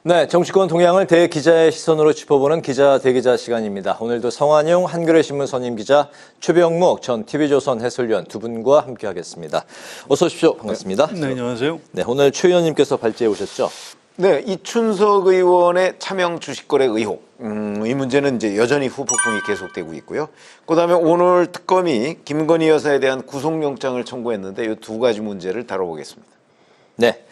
네, 정치권 동향을 대기자의 시선으로 짚어보는 기자 대기자 시간입니다. 오늘도 성환용 한겨레 신문 선임 기자, 최병묵 전 TV조선 해설위원 두 분과 함께하겠습니다. 어서 오십시오. 반갑습니다. 네, 안녕하세요. 네, 오늘 최 의원님께서 발제해 오셨죠? 네, 이춘석 의원의 차명 주식거래 의혹. 이 문제는 이제 여전히 후폭풍이 계속되고 있고요. 그다음에 오늘 특검이 김건희 여사에 대한 구속영장을 청구했는데 이 두 가지 문제를 다뤄보겠습니다. 네.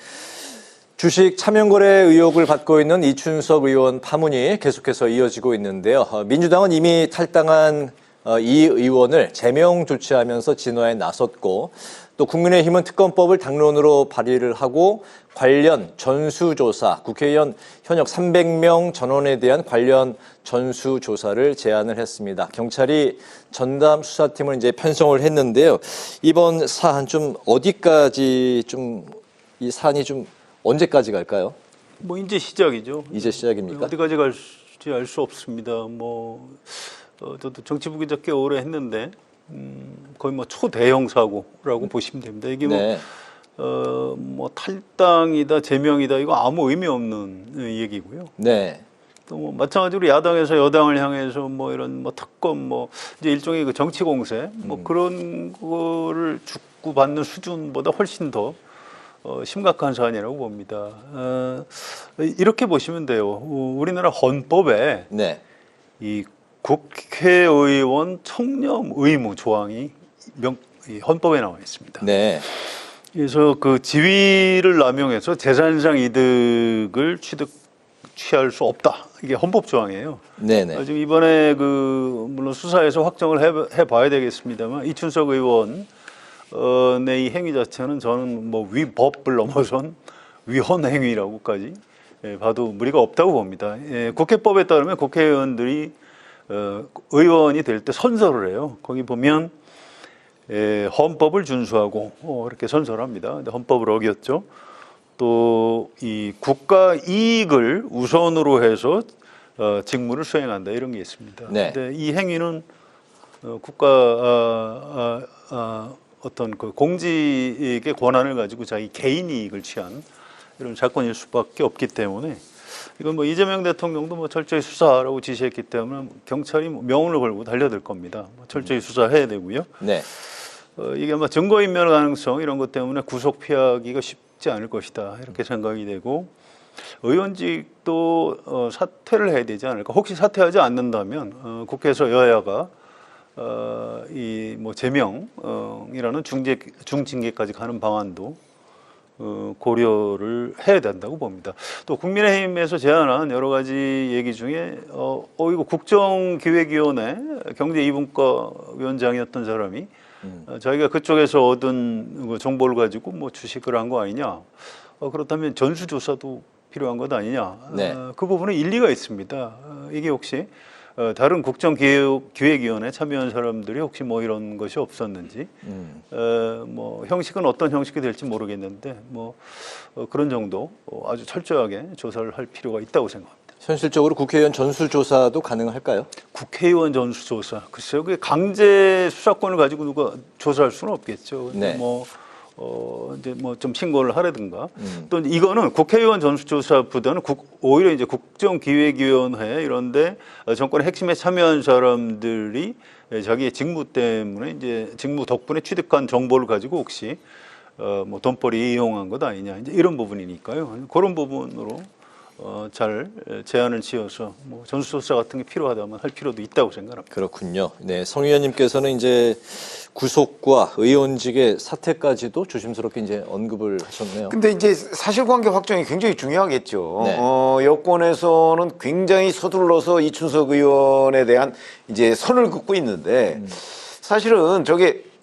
주식 차명거래 의혹을 받고 있는 이춘석 의원 파문이 계속해서 이어지고 있는데요. 민주당은 이미 탈당한 이 의원을 제명 조치하면서 진화에 나섰고, 또 국민의힘은 특검법을 당론으로 발의를 하고 관련 전수조사, 국회의원 현역 300명 전원에 대한 관련 전수조사를 제안을 했습니다. 경찰이 전담 수사팀을 이제 편성을 했는데요. 이번 사안 좀 어디까지 이 사안이 좀 언제까지 갈까요? 뭐 이제 시작이죠. 이제 시작입니까? 어디까지 갈지 알 수 없습니다. 저도 정치부 기자 꽤 오래 했는데 거의 뭐 초대형 사고라고 보시면 됩니다. 이게 네. 뭐 탈당이다, 제명이다 이거 아무 의미 없는 얘기고요. 네. 또 뭐 마찬가지로 야당에서 여당을 향해서 뭐 이런 뭐 특검 뭐 이제 일종의 그 정치 공세 뭐 그런 거를 주고받는 수준보다 훨씬 더 심각한 사안이라고 봅니다. 이렇게 보시면 돼요. 우리나라 헌법에 네. 이 국회의원 청렴 의무 조항이 이 헌법에 나와 있습니다. 네. 그래서 그 지위를 남용해서 재산상 이득을 취할 수 없다. 이게 헌법 조항이에요. 네네. 지금 이번에 물론 수사에서 확정을 해봐야 되겠습니다만 이춘석 의원 이 행위 자체는 저는 뭐 위법을 넘어선 위헌 행위라고까지 봐도 무리가 없다고 봅니다. 국회법에 따르면 국회의원들이 의원이 될 때 선서를 해요. 거기 보면 헌법을 준수하고 이렇게 선서를 합니다. 근데 헌법을 어겼죠. 또 이 국가 이익을 우선으로 해서 직무를 수행한다 이런 게 있습니다. 네. 근데 이 행위는 국가 어떤 그 공직의 권한을 가지고 자기 개인 이익을 취한 이런 사건일 수밖에 없기 때문에 이건 뭐 이재명 대통령도 뭐 철저히 수사하라고 지시했기 때문에 경찰이 명운을 걸고 달려들 겁니다. 철저히 수사해야 되고요. 네. 이게 아마 증거인멸 가능성 이런 것 때문에 구속 피하기가 쉽지 않을 것이다 이렇게 생각이 되고 의원직도 사퇴를 해야 되지 않을까. 혹시 사퇴하지 않는다면 국회에서 여야가 이 뭐 제명이라는 중징계까지 가는 방안도 고려를 해야 된다고 봅니다. 또 국민의힘에서 제안한 여러 가지 얘기 중에 이거 국정기획위원회 경제 2분과 위원장이었던 사람이 자기가 그쪽에서 얻은 정보를 가지고 뭐 주식을 한 거 아니냐. 그렇다면 전수조사도 필요한 것 아니냐. 네. 그 부분에 일리가 있습니다. 이게 혹시 다른 국정기획위원회 참여한 사람들이 혹시 뭐 이런 것이 없었는지, 뭐 형식은 어떤 형식이 될지 모르겠는데 뭐 그런 정도 아주 철저하게 조사를 할 필요가 있다고 생각합니다. 현실적으로 국회의원 전수조사도 가능할까요? 국회의원 전수조사, 글쎄요, 그게 강제 수사권을 가지고 누가 조사할 수는 없겠죠. 네. 이제 뭐 좀 신고를 하라든가. 또 이거는 국회의원 전수조사보다는 오히려 이제 국정기획위원회 이런데 정권의 핵심에 참여한 사람들이 자기의 직무 때문에 이제 직무 덕분에 취득한 정보를 가지고 혹시 뭐 돈벌이 이용한 것 아니냐 이제 이런 부분이니까요. 그런 부분으로 잘 제안을 지어서 뭐 전수조사 같은 게 필요하다면 할 필요도 있다고 생각합니다. 그렇군요. 네, 성 의원님께서는 이제 구속과 의원직의 사퇴까지도 조심스럽게 이제 언급을 하셨네요. 근데 이제 사실관계 확정이 굉장히 중요하겠죠. 네. 여권에서는 굉장히 서둘러서 이춘석 의원에 대한 이제 선을 긋고 있는데 사실은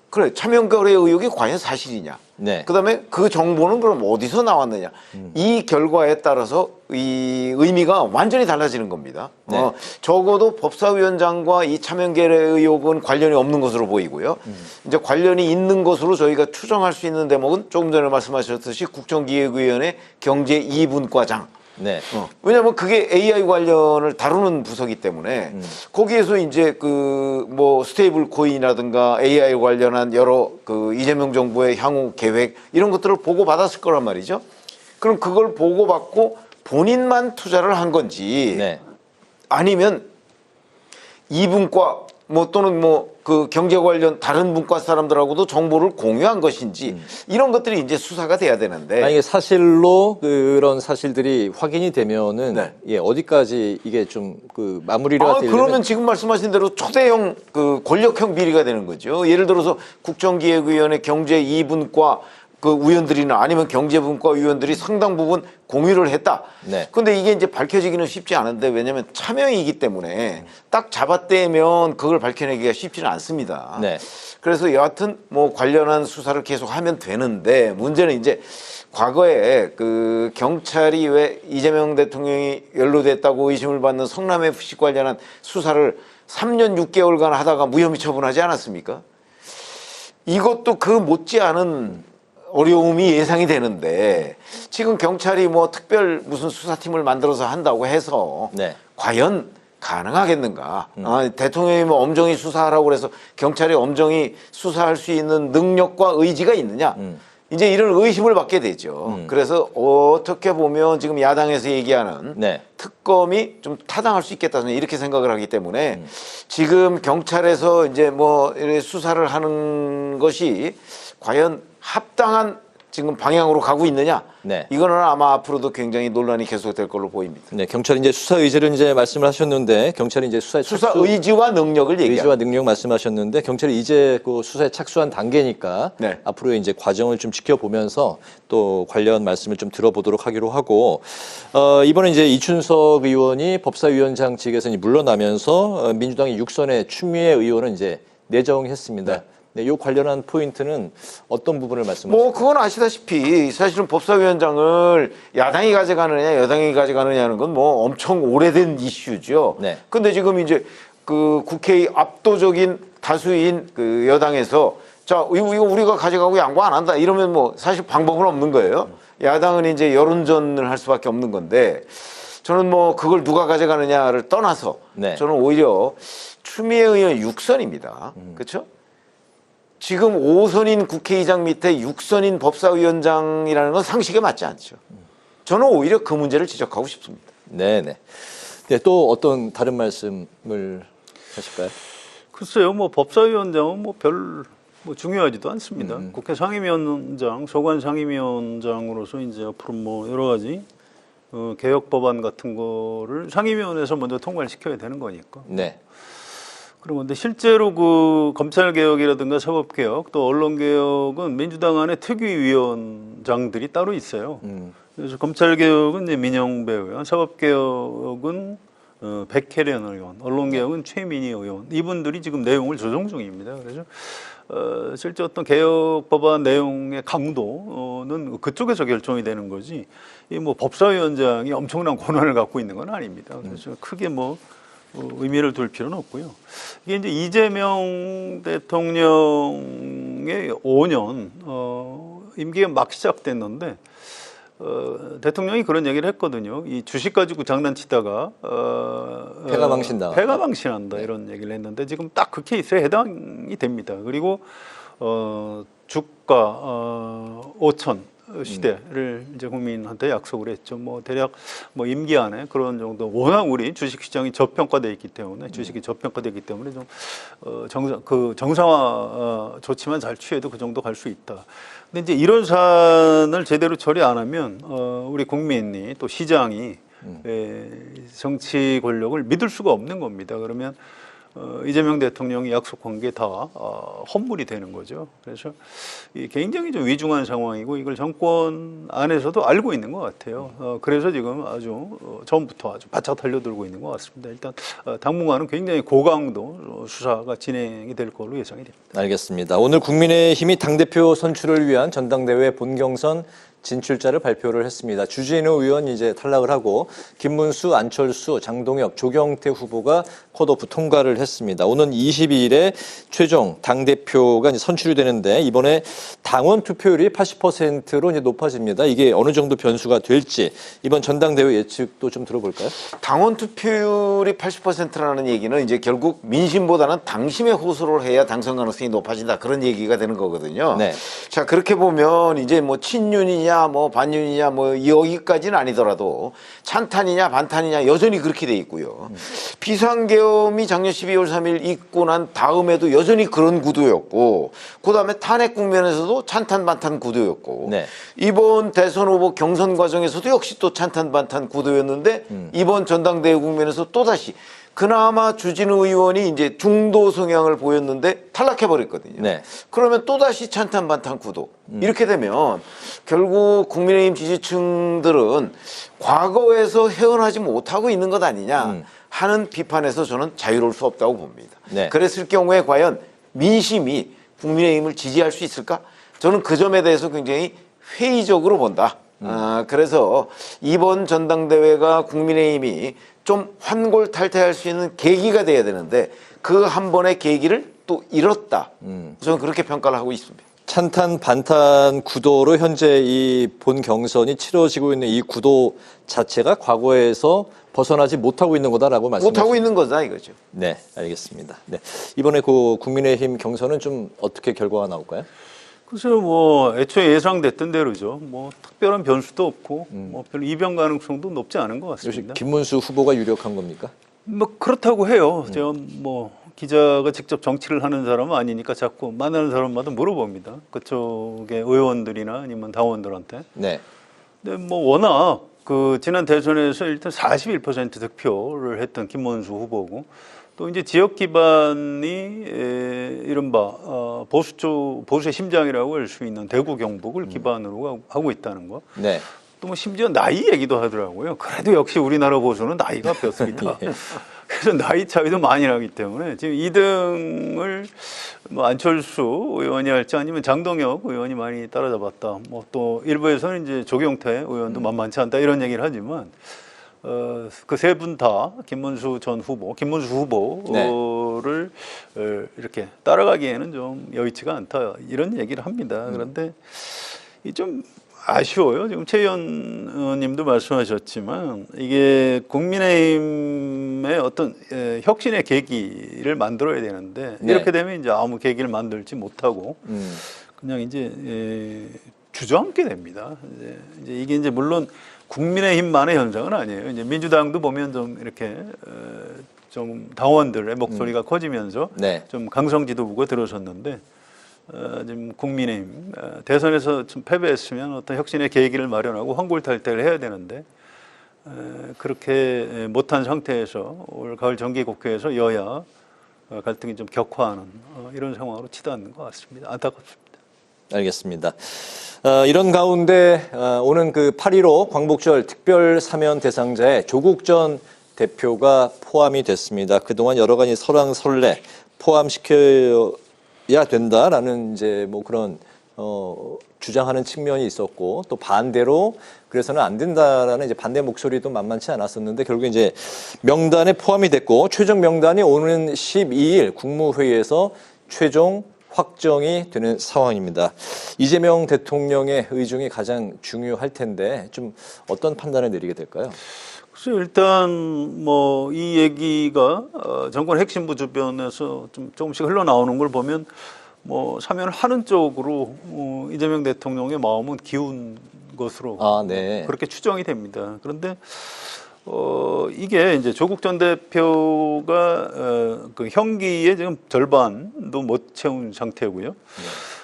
그래 차명거래 의혹이 과연 사실이냐. 네. 그다음에 그 정보는 그럼 어디서 나왔느냐. 이 결과에 따라서 이 의미가 완전히 달라지는 겁니다. 네. 적어도 법사위원장과 이 차명거래 의혹은 관련이 없는 것으로 보이고요. 이제 관련이 있는 것으로 저희가 추정할 수 있는 대목은 조금 전에 말씀하셨듯이 국정기획위원회 경제 2분과장. 네. 왜냐하면 그게 AI 관련을 다루는 부서기 때문에 거기에서 이제 뭐 스테이블 코인이라든가 AI 관련한 여러 이재명 정부의 향후 계획 이런 것들을 보고 받았을 거란 말이죠. 그럼 그걸 보고 받고 본인만 투자를 한 건지 네. 아니면 이분과 뭐 또는 뭐 그 경제 관련 다른 분과 사람들하고도 정보를 공유한 것인지 이런 것들이 이제 수사가 돼야 되는데 만약에 사실로 그런 사실들이 확인이 되면은 네. 예, 어디까지 이게 좀 그 마무리가 되려면 그러면 지금 말씀하신 대로 초대형 그 권력형 비리가 되는 거죠. 예를 들어서 국정기획위원회 경제 2분과 그 위원들이나 아니면 경제분과 위원들이 상당 부분 공유를 했다. 네. 근데 이게 이제 밝혀지기는 쉽지 않은데 왜냐하면 차명이기 때문에 딱 잡아떼면 그걸 밝혀내기가 쉽지는 않습니다. 네. 그래서 여하튼 뭐 관련한 수사를 계속 하면 되는데 문제는 이제 과거에 그 경찰이 왜 이재명 대통령이 연루됐다고 의심을 받는 성남 FC 관련한 수사를 3년 6개월간 하다가 무혐의 처분하지 않았습니까? 이것도 그 못지않은 어려움이 예상이 되는데 지금 경찰이 뭐 특별 무슨 수사팀을 만들어서 한다고 해서 네. 과연 가능하겠는가? 대통령이 뭐 엄정히 수사하라고 그래서 경찰이 엄정히 수사할 수 있는 능력과 의지가 있느냐? 이제 이런 의심을 받게 되죠. 그래서 어떻게 보면 지금 야당에서 얘기하는 네. 특검이 좀 타당할 수 있겠다 이렇게 생각을 하기 때문에 지금 경찰에서 이제 뭐 이렇게 수사를 하는 것이 과연 합당한 지금 방향으로 가고 있느냐? 네. 이거는 아마 앞으로도 굉장히 논란이 계속될 걸로 보입니다. 네, 경찰이 이제 수사 의지를 이제 말씀을 하셨는데 경찰이 이제 수사 의지와 능력을 얘기합니다. 의지와 능력 말씀하셨는데 경찰이 이제 그 수사에 착수한 단계니까 네. 앞으로 이제 과정을 좀 지켜보면서 또 관련 말씀을 좀 들어보도록 하기로 하고 이번에 이제 이춘석 의원이 법사위원장 직에서 이제 물러나면서 민주당이 육선의 추미애 의원은 이제 내정했습니다. 네, 요 관련한 포인트는 어떤 부분을 말씀하시나요? 뭐 그건 아시다시피 사실은 법사위원장을 야당이 가져가느냐 여당이 가져가느냐는 건 뭐 엄청 오래된 이슈죠. 네. 근데 지금 이제 그 국회의 압도적인 다수인 그 여당에서 자 이거 우리가 가져가고 양보 안 한다 이러면 뭐 사실 방법은 없는 거예요. 야당은 이제 여론전을 할 수밖에 없는 건데 저는 뭐 그걸 누가 가져가느냐를 떠나서 네. 저는 오히려 추미애 의원 6선입니다. 그렇죠? 지금 5선인 국회의장 밑에 6선인 법사위원장이라는 건 상식에 맞지 않죠. 저는 오히려 그 문제를 지적하고 싶습니다. 네네. 네, 또 어떤 다른 말씀을 하실까요? 글쎄요, 뭐 법사위원장은 뭐 뭐 중요하지도 않습니다. 국회 상임위원장, 소관 상임위원장으로서 이제 앞으로 뭐 여러 가지 개혁 법안 같은 거를 상임위원회에서 먼저 통과를 시켜야 되는 거니까. 네. 그런데 실제로 그 검찰 개혁이라든가 사법 개혁 또 언론 개혁은 민주당 안에 특위위원장들이 따로 있어요. 그래서 검찰 개혁은 이제 민영배 의원, 사법 개혁은 백혜련 의원, 언론 개혁은 최민희 의원 이분들이 지금 내용을 조정 중입니다. 그래서 실제 어떤 개혁 법안 내용의 강도는 그쪽에서 결정이 되는 거지. 이 뭐 법사위원장이 엄청난 권한을 갖고 있는 건 아닙니다. 그래서 크게 뭐 의미를 둘 필요는 없고요. 이게 이제 이재명 대통령의 5년 임기가 막 시작됐는데 대통령이 그런 얘기를 했거든요. 이 주식 가지고 장난치다가 패가 망신다. 패가 망신한다 이런 얘기를 했는데 지금 딱 그 케이스에 해당이 됩니다. 그리고 주가 5천 시대를 이제 국민한테 약속을 했죠. 뭐 대략 뭐 임기 안에 그런 정도 워낙 우리 주식 시장이 저평가돼 있기 때문에 주식이 저평가돼 있기 때문에 좀 정상화 조치만 잘 취해도 그 정도 갈 수 있다. 근데 이제 이런 사안을 제대로 처리 안 하면 우리 국민이 또 시장이 정치 권력을 믿을 수가 없는 겁니다. 그러면 이재명 대통령이 약속한 게 다 헛물이 되는 거죠. 그래서 굉장히 좀 위중한 상황이고 이걸 정권 안에서도 알고 있는 것 같아요. 그래서 지금 아주 처음부터 아주 바짝 달려들고 있는 것 같습니다. 일단 당분간은 굉장히 고강도 수사가 진행이 될 걸로 예상이 됩니다. 알겠습니다. 오늘 국민의힘이 당대표 선출을 위한 전당대회 본경선 진출자를 발표를 했습니다. 주진우 의원 이제 탈락을 하고 김문수, 안철수, 장동혁, 조경태 후보가 컷오프 통과를 했습니다. 오는 22일에 최종 당대표가 이제 선출이 되는데 이번에 당원 투표율이 80%로 이제 높아집니다. 이게 어느 정도 변수가 될지 이번 전당대회 예측도 좀 들어볼까요? 당원 투표율이 80%라는 얘기는 이제 결국 민심보다는 당심에 호소를 해야 당선 가능성이 높아진다 그런 얘기가 되는 거거든요. 네. 자 그렇게 보면 이제 뭐 친윤이냐 찬탄이냐 뭐 반윤이냐 뭐 여기까지는 아니더라도 찬탄이냐 반탄이냐 여전히 그렇게 돼 있고요. 비상계엄이 작년 12월 3일 있고 난 다음에도 여전히 그런 구도였고, 그다음에 탄핵 국면에서도 찬탄 반탄 구도였고, 네. 이번 대선 후보 경선 과정에서도 역시 또 찬탄 반탄 구도였는데 이번 전당대회 국면에서 또 다시 그나마 주진우 의원이 이제 중도 성향을 보였는데 탈락해 버렸거든요. 네. 그러면 또 다시 찬탄 반탄 구도. 이렇게 되면 결국 국민의힘 지지층들은 과거에서 헤어나지 못하고 있는 것 아니냐 하는 비판에서 저는 자유로울 수 없다고 봅니다. 네. 그랬을 경우에 과연 민심이 국민의힘을 지지할 수 있을까? 저는 그 점에 대해서 굉장히 회의적으로 본다. 그래서 이번 전당대회가 국민의힘이 좀 환골탈퇴할 수 있는 계기가 돼야 되는데 그 한 번의 계기를 또 잃었다. 저는 그렇게 평가를 하고 있습니다. 찬탄 반탄 구도로 현재 이 본 경선이 치러지고 있는 이 구도 자체가 과거에서 벗어나지 못하고 있는 거다라고 말씀하셨습니다. 못하고 있는 거다 이거죠. 네, 알겠습니다. 네. 이번에 그 국민의힘 경선은 좀 어떻게 결과가 나올까요? 글쎄요, 뭐 애초에 예상됐던 대로죠. 뭐 특별한 변수도 없고 뭐 별 이변 가능성도 높지 않은 것 역시 같습니다. 김문수 후보가 유력한 겁니까? 뭐 그렇다고 해요. 제가 뭐 기자가 직접 정치를 하는 사람은 아니니까 자꾸 만나는 사람마다 물어봅니다. 그쪽의 의원들이나 아니면 당원들한테. 네. 근데 뭐 워낙 그 지난 대선에서 일단 41% 득표를 했던 김문수 후보고, 또 이제 지역 기반이 이른바 보수의 심장이라고 할 수 있는 대구 경북을 기반으로 하고 있다는 거. 네. 또 뭐 심지어 나이 얘기도 하더라고요. 그래도 역시 우리나라 보수는 나이가 없습니다. 예. 그래서 나이 차이도 많이 나기 때문에 지금 2등을 뭐 안철수 의원이 할지 아니면 장동혁 의원이 많이 따라잡았다. 뭐 또 일부에서는 이제 조경태 의원도 만만치 않다 이런 얘기를 하지만 그 세 분 다 김문수 후보를 이렇게 따라가기에는 좀 여의치가 않다 이런 얘기를 합니다. 그런데 이 좀 아쉬워요. 지금 최 의원님도 말씀하셨지만 이게 국민의힘의 어떤 혁신의 계기를 만들어야 되는데 네. 이렇게 되면 이제 아무 계기를 만들지 못하고 그냥 이제 주저앉게 됩니다. 이제 이게 이제 물론 국민의힘만의 현상은 아니에요. 이제 민주당도 보면 좀 이렇게 좀 당원들의 목소리가 커지면서 네. 좀 강성 지도부가 들어섰는데 지금 국민의힘 대선에서 좀 패배했으면 어떤 혁신의 계기를 마련하고 환골탈퇴를 해야 되는데 그렇게 못한 상태에서 올 가을 정기국회에서 여야 갈등이 좀 격화하는 이런 상황으로 치닫는 것 같습니다. 안타깝습니다. 알겠습니다. 이런 가운데 오는 그 8.15 광복절 특별 사면 대상자에 조국 전 대표가 포함이 됐습니다. 그동안 여러 가지 설왕설래 포함시켜야 된다라는 이제 뭐 그런 주장하는 측면이 있었고, 또 반대로 그래서는 안 된다라는 이제 반대 목소리도 만만치 않았었는데 결국 이제 명단에 포함이 됐고, 최종 명단이 오는 12일 국무회의에서 최종 확정이 되는 상황입니다. 이재명 대통령의 의중이 가장 중요할 텐데 좀 어떤 판단을 내리게 될까요? 글쎄요, 일단 뭐 이 얘기가 정권 핵심부 주변에서 좀 조금씩 흘러나오는 걸 보면 뭐 사면을 하는 쪽으로 이재명 대통령의 마음은 기운 것으로 네. 그렇게 추정이 됩니다. 그런데 이게 이제 조국 전 대표가 그 형기의 지금 절반도 못 채운 상태고요. 네.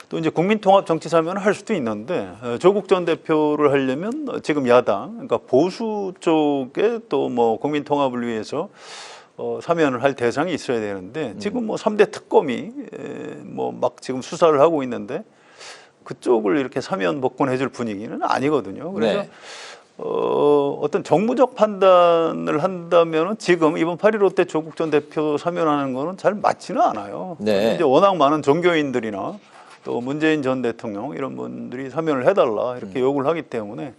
또 이제 국민통합 정치 사면을 할 수도 있는데 조국 전 대표를 하려면 지금 야당, 그러니까 보수 쪽에 또 뭐 국민통합을 위해서 사면을 할 대상이 있어야 되는데 지금 뭐 3대 특검이 뭐 막 지금 수사를 하고 있는데 그쪽을 이렇게 사면 복권해줄 분위기는 아니거든요. 그래서 네. 어떤 정무적 판단을 한다면은 지금 이번 8.15 때 조국 전 대표 사면하는 거는 잘 맞지는 않아요. 네. 이제 워낙 많은 종교인들이나 또 문재인 전 대통령 이런 분들이 사면을 해달라 이렇게 요구를 하기 때문에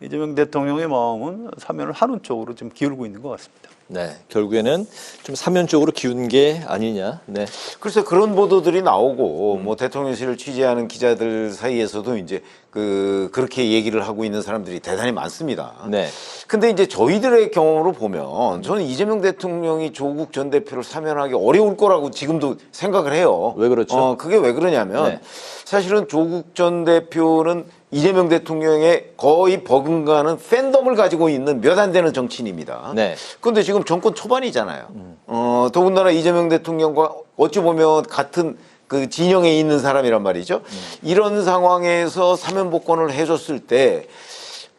이재명 대통령의 마음은 사면을 하는 쪽으로 좀 기울고 있는 것 같습니다. 네, 결국에는 좀 사면 쪽으로 기운 게 아니냐. 네. 글쎄 그런 보도들이 나오고 뭐 대통령실을 취재하는 기자들 사이에서도 이제 그렇게 얘기를 하고 있는 사람들이 대단히 많습니다. 네. 근데 이제 저희들의 경험으로 보면 저는 이재명 대통령이 조국 전 대표를 사면하기 어려울 거라고 지금도 생각을 해요. 왜 그렇죠? 그게 왜 그러냐면 네. 사실은 조국 전 대표는 이재명 대통령의 거의 버금가는 팬덤을 가지고 있는 몇 안 되는 정치인입니다. 네. 근데 지금 정권 초반이잖아요. 더군다나 이재명 대통령과 어찌 보면 같은 그 진영에 있는 사람이란 말이죠. 이런 상황에서 사면복권을 해줬을 때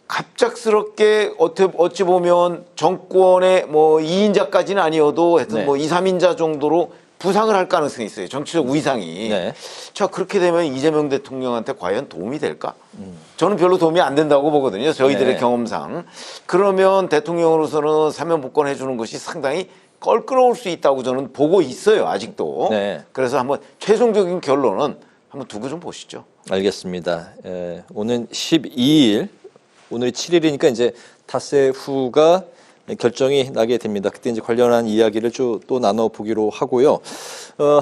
갑작스럽게 어찌 보면 정권의 뭐 2인자까지는 아니어도 하여튼 네. 뭐 2, 3인자 정도로 부상을 할 가능성이 있어요. 정치적 위상이. 네. 자, 그렇게 되면 이재명 대통령한테 과연 도움이 될까? 저는 별로 도움이 안 된다고 보거든요. 저희들의 네. 경험상. 그러면 대통령으로서는 사면복권 해주는 것이 상당히 껄끄러울 수 있다고 저는 보고 있어요. 아직도. 네. 그래서 한번 최종적인 결론은 한번 두고 좀 보시죠. 알겠습니다. 오늘 12일, 오늘이 7일이니까 이제 닷새 후가 결정이 나게 됩니다. 그때 이제 관련한 이야기를 또 나눠보기로 하고요.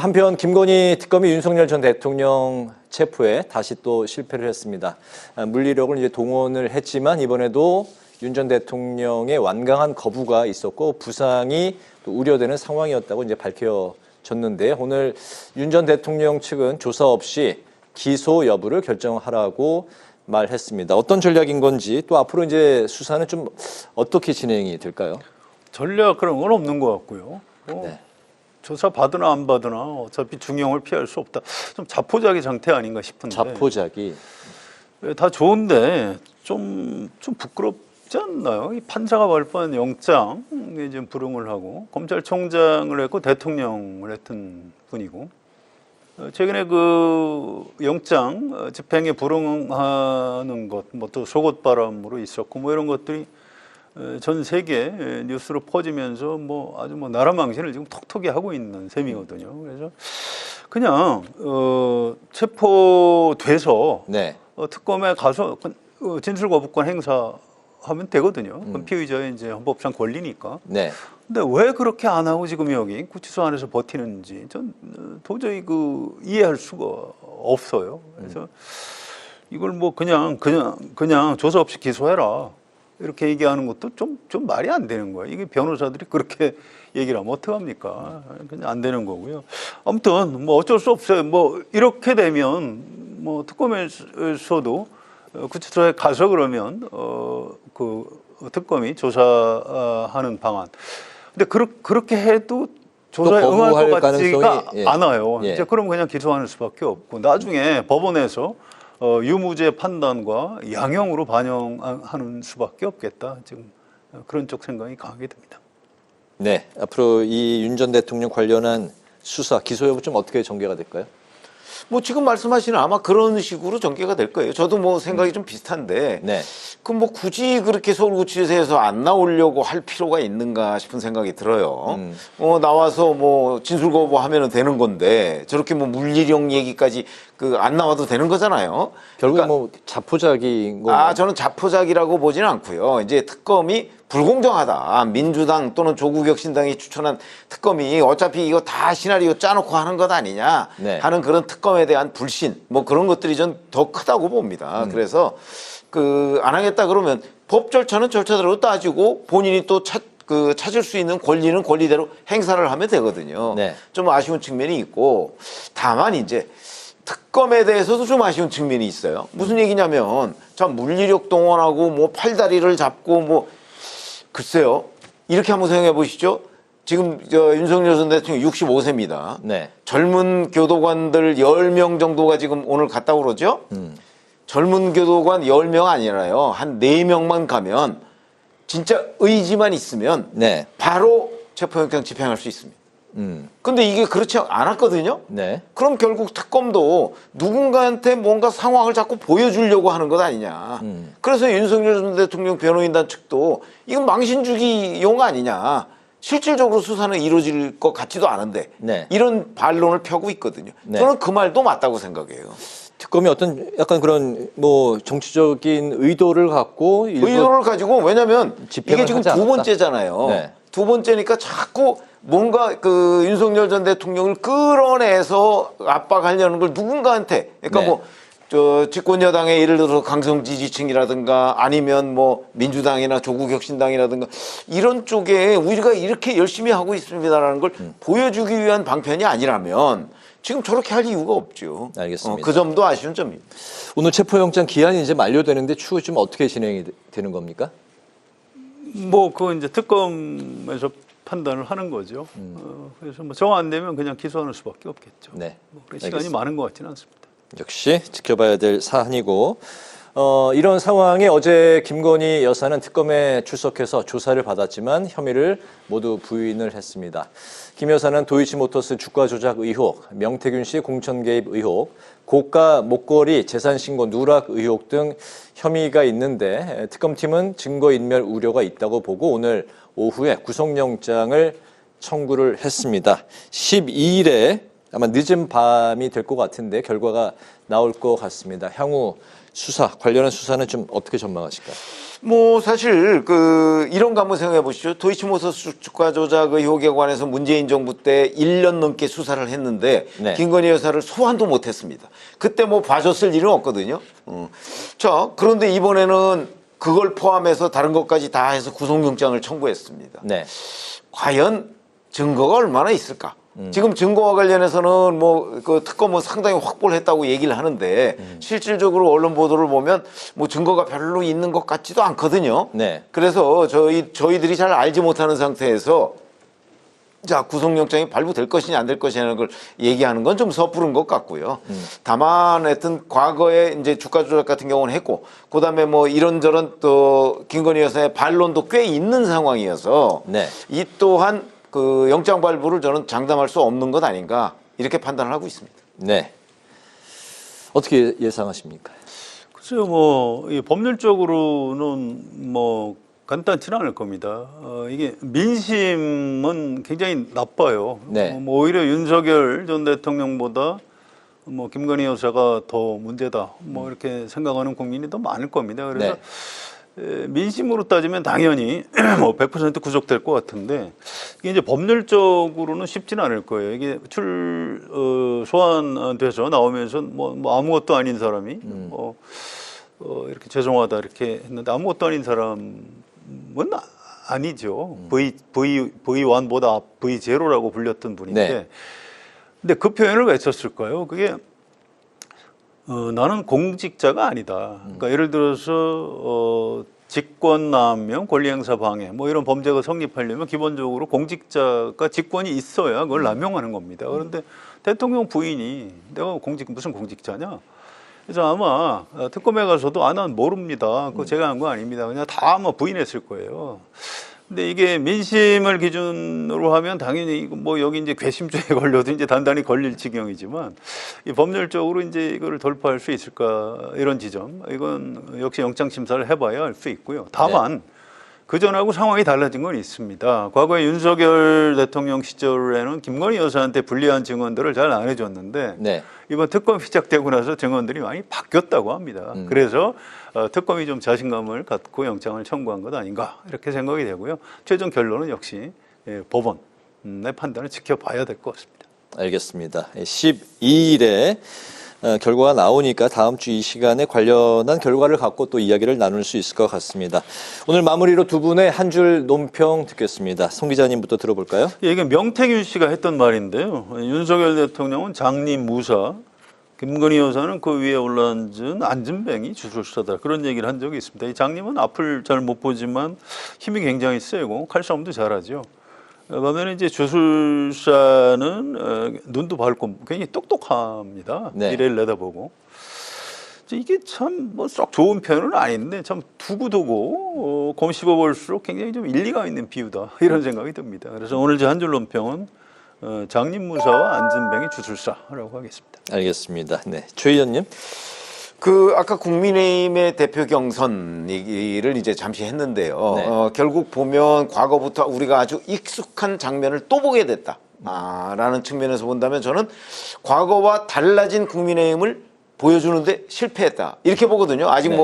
한편 김건희 특검이 윤석열 전 대통령 체포에 다시 또 실패를 했습니다. 물리력을 이제 동원을 했지만 이번에도 윤 전 대통령의 완강한 거부가 있었고 부상이 또 우려되는 상황이었다고 이제 밝혀졌는데 오늘 윤 전 대통령 측은 조사 없이 기소 여부를 결정하라고 말했습니다. 어떤 전략인 건지 또 앞으로 이제 수사는 좀 어떻게 진행이 될까요? 전략 그런 건 없는 것 같고요. 네. 조사 받으나 안 받으나 어차피 중형을 피할 수 없다. 좀 자포자기 상태 아닌가 싶은데. 자포자기. 다 좋은데 좀 부끄럽지 않나요? 이 판사가 발부한 영장에 지금 불응을 하고 검찰총장을 했고 대통령을 했던 분이고 최근에 그 영장 집행에 불응하는 것, 뭐 또 속옷 바람으로 있었고 뭐 이런 것들이 전 세계 뉴스로 퍼지면서 뭐 아주 뭐 나라 망신을 지금 톡톡히 하고 있는 셈이거든요. 그래서 그냥 체포돼서 네. 특검에 가서 진술 거부권 행사하면 되거든요. 그건 피의자의 이제 헌법상 권리니까. 네. 근데 왜 그렇게 안 하고 지금 여기 구치소 안에서 버티는지 전 도저히 그 이해할 수가 없어요. 그래서 이걸 뭐 그냥 조사 없이 기소해라 이렇게 얘기하는 것도 좀 말이 안 되는 거예요. 이게 변호사들이 그렇게 얘기를 하면 어떡합니까? 그냥 안 되는 거고요. 아무튼 뭐 어쩔 수 없어요. 뭐 이렇게 되면 뭐 특검에서도 구치소에 가서 그러면 그 특검이 조사하는 방안. 근데 그렇게 해도 조사에 응할 것 같지가 않아요. 예. 이제 그럼 그냥 기소하는 수밖에 없고 나중에 법원에서 유무죄 판단과 양형으로 반영하는 수밖에 없겠다. 지금 그런 쪽 생각이 강하게 듭니다. 네. 앞으로 이 윤 전 대통령 관련한 수사, 기소 여부 좀 어떻게 전개가 될까요? 뭐 지금 말씀하시는 아마 그런 식으로 전개가 될 거예요. 저도 뭐 생각이 좀 비슷한데 네. 그럼 뭐 굳이 그렇게 서울구치소에서 안 나오려고 할 필요가 있는가 싶은 생각이 들어요. 나와서 뭐 진술 거부하면 되는 건데 저렇게 뭐 물리력 얘기까지 안 나와도 되는 거잖아요. 결국에 그러니까 뭐 자포자기인 건가요? 저는 자포자기라고 보지는 않고요. 이제 특검이 불공정하다. 민주당 또는 조국혁신당이 추천한 특검이 어차피 이거 다 시나리오 짜놓고 하는 것 아니냐 네. 하는 그런 특검에 대한 불신 뭐 그런 것들이 전 더 크다고 봅니다. 그래서 안 하겠다 그러면 법 절차는 절차대로 따지고 본인이 또 찾을 수 있는 권리는 권리대로 행사를 하면 되거든요. 네. 좀 아쉬운 측면이 있고 다만 이제 특검에 대해서도 좀 아쉬운 측면이 있어요. 무슨 얘기냐면 자 물리력 동원하고 뭐 팔다리를 잡고 뭐 글쎄요. 이렇게 한번 생각해 보시죠. 지금 윤석열 전 대통령 65세입니다. 네. 젊은 교도관들 10명 정도가 지금 오늘 갔다고 그러죠. 젊은 교도관 10명 아니라요. 한 4명만 가면 진짜 의지만 있으면 네. 바로 체포영장 집행할 수 있습니다. 근데 이게 그렇지 않았거든요. 네. 그럼 결국 특검도 누군가한테 뭔가 상황을 자꾸 보여주려고 하는 것 아니냐. 그래서 윤석열 전 대통령 변호인단 측도 이건 망신주기용 아니냐. 실질적으로 수사는 이루어질 것 같지도 않은데 네. 이런 반론을 펴고 있거든요. 네. 저는 그 말도 맞다고 생각해요. 특검이 어떤 약간 그런 뭐 정치적인 의도를 갖고 의도를 가지고 왜냐하면 이게 지금 하지 두 않았다. 번째잖아요. 네. 두 번째니까 자꾸 뭔가 윤석열 전 대통령을 끌어내서 압박하려는 걸 누군가한테 그러니까 네. 뭐 저 집권 여당의 예를 들어서 강성 지지층이라든가 아니면 뭐 민주당이나 조국혁신당이라든가 이런 쪽에 우리가 이렇게 열심히 하고 있습니다라는 걸 보여주기 위한 방편이 아니라면 지금 저렇게 할 이유가 없죠. 알겠습니다. 그 점도 아쉬운 점입니다. 오늘 체포영장 기한이 이제 만료되는데 추후 좀 어떻게 진행이 되는 겁니까? 뭐 그거 이제 특검에서 판단을 하는 거죠. 그래서 뭐 정 안 되면 그냥 기소하는 수밖에 없겠죠. 네. 뭐 그래 시간이 알겠습니다. 많은 것 같지는 않습니다. 역시 지켜봐야 될 사안이고 이런 상황에 어제 김건희 여사는 특검에 출석해서 조사를 받았지만 혐의를 모두 부인을 했습니다. 김 여사는 도이치모터스 주가 조작 의혹, 명태균 씨 공천 개입 의혹, 고가 목걸이 재산 신고 누락 의혹 등 혐의가 있는데 특검팀은 증거인멸 우려가 있다고 보고 오늘 오후에 구속영장을 청구를 했습니다. 12일에 아마 늦은 밤이 될 것 같은데 결과가 나올 것 같습니다. 향후 수사, 관련한 수사는 좀 어떻게 전망하실까요? 뭐 사실 이런 거 한번 생각해 보시죠. 도이치모터스 주가 조작 의혹에 관해서 문재인 정부 때 1년 넘게 수사를 했는데 네. 김건희 여사를 소환도 못 했습니다. 그때 뭐 봐줬을 일은 없거든요. 자, 그런데 이번에는 그걸 포함해서 다른 것까지 다 해서 구속영장을 청구했습니다. 네. 과연 증거가 얼마나 있을까? 지금 증거와 관련해서는 뭐 그 특검은 상당히 확보를 했다고 얘기를 하는데 실질적으로 언론 보도를 보면 뭐 증거가 별로 있는 것 같지도 않거든요. 네. 그래서 저희들이 잘 알지 못하는 상태에서 자 구속영장이 발부될 것이냐 안 될 것이냐는 걸 얘기하는 건 좀 섣부른 것 같고요. 다만 하여튼 과거에 이제 주가 조작 같은 경우는 했고 그다음에 뭐 이런저런 또 김건희 여사의 반론도 꽤 있는 상황이어서 네. 이 또한 그 영장 발부를 저는 장담할 수 없는 것 아닌가 이렇게 판단을 하고 있습니다. 네. 어떻게 예상하십니까? 글쎄요, 뭐, 이 법률적으로는 뭐, 간단치는 않을 겁니다. 이게 민심은 굉장히 나빠요. 네. 뭐 오히려 윤석열 전 대통령보다 뭐 김건희 여사가 더 문제다. 뭐 이렇게 생각하는 국민이 더 많을 겁니다. 그래서 민심으로 따지면 당연히 뭐 100% 구속될 것 같은데 이게 이제 법률적으로는 쉽지는 않을 거예요. 이게 소환돼서 나오면서 뭐 아무것도 아닌 사람이 이렇게 죄송하다 이렇게 했는데 아무것도 아닌 사람은 아니죠. V1보다 V0라고 불렸던 분인데 네. 근데 그 표현을 왜 썼을까요? 그게 나는 공직자가 아니다. 그러니까 예를 들어서 직권남용, 권리행사 방해 뭐 이런 범죄가 성립하려면 기본적으로 공직자가 직권이 있어야 그걸 남용하는 겁니다. 그런데 대통령 부인이 내가 무슨 공직자냐? 그래서 아마 특검에 가서도 난 모릅니다. 그거 제가 한 거 아닙니다. 그냥 다 뭐 부인했을 거예요. 근데 이게 민심을 기준으로 하면 당연히 뭐 여기 이제 괘씸죄에 걸려도 이제 단단히 걸릴 지경이지만 이 법률적으로 이제 이거를 돌파할 수 있을까 이런 지점 이건 역시 영장 심사를 해봐야 알 수 있고요. 다만 그 전하고 상황이 달라진 건 있습니다. 과거에 윤석열 대통령 시절에는 김건희 여사한테 불리한 증언들을 잘 안 해줬는데 네. 이번 특검이 시작되고 나서 증언들이 많이 바뀌었다고 합니다. 그래서 특검이 좀 자신감을 갖고 영장을 청구한 것 아닌가 이렇게 생각이 되고요. 최종 결론은 역시 법원의 판단을 지켜봐야 될 것 같습니다. 알겠습니다. 12일에 결과가 나오니까 다음 주 이 시간에 관련한 결과를 갖고 또 이야기를 나눌 수 있을 것 같습니다. 오늘 마무리로 두 분의 한 줄 논평 듣겠습니다. 송 기자님부터 들어볼까요? 이게 명태균 씨가 했던 말인데요. 윤석열 대통령은 장님 무사, 김건희 여사는 그 위에 올라앉은 안진뱅이 주술사다. 그런 얘기를 한 적이 있습니다. 이 장님은 앞을 잘 못 보지만 힘이 굉장히 세고 칼싸움도 잘하죠. 반면에 이제 주술사는 눈도 밝고 굉장히 똑똑합니다. 네. 미래를 내다보고. 이게 참 뭐 썩 좋은 표현은 아닌데 참 두고두고 곰씹어 볼수록 굉장히 좀 일리가 있는 비유다 이런 생각이 듭니다. 그래서 오늘 제 한 줄 논평은 장님무사와 안진뱅이 주술사라고 하겠습니다. 알겠습니다. 네, 최 의원님. 아까 국민의힘의 대표 경선 얘기를 이제 잠시 했는데요. 네. 결국 보면 과거부터 우리가 아주 익숙한 장면을 또 보게 됐다. 라는 측면에서 본다면 저는 과거와 달라진 국민의힘을 보여주는데 실패했다. 이렇게 보거든요. 아직 네.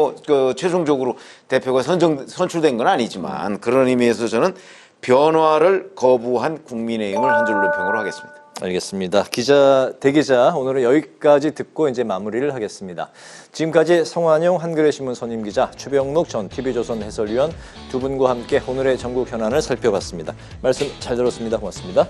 최종적으로 대표가 선출된 건 아니지만 그런 의미에서 저는 변화를 거부한 국민의힘을 한 줄 논평으로 하겠습니다. 알겠습니다. 대기자 오늘은 여기까지 듣고 이제 마무리를 하겠습니다. 지금까지 성완용 한겨레 신문 선임 기자, 최병묵 전 TV조선 해설위원 두 분과 함께 오늘의 전국 현안을 살펴봤습니다. 말씀 잘 들었습니다. 고맙습니다.